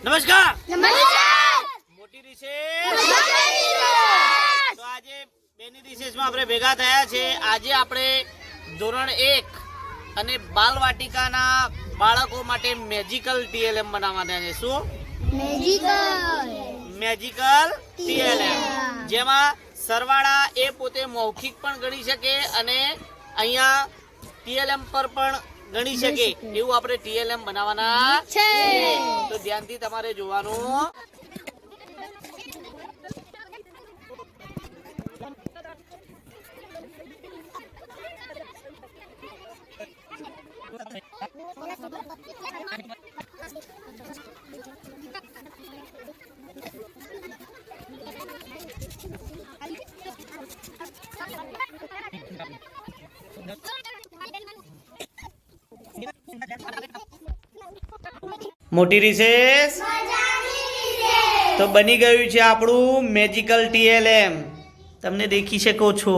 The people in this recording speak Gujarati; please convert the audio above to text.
નમસ્કાર. નમસ્કાર. મોટી રિસેસ. તો આજે બેની રિસેસમાં આપણે ભેગા થયા છે. આજે આપણે ધોરણ 1 અને બાલવાટિકાના બાળકો માટે મેજિકલ ટીએલએમ બનાવવાના છે. શું? મેજિકલ ટીએલએમ, જેમાં સરવાળા એ પોતે મૌખિક પણ ગણી શકે અને અહીંયા ટીએલએમ પર પણ ગણી શકે એવું આપણે ટીએલએમ બનાવવાના છે. તો ધ્યાનથી તમારે જોવાનું. મોટી રિસેસ. તો બની ગયું છે આપણું મેજિકલ ટીએલએમ. તમને દેખી શકો છો.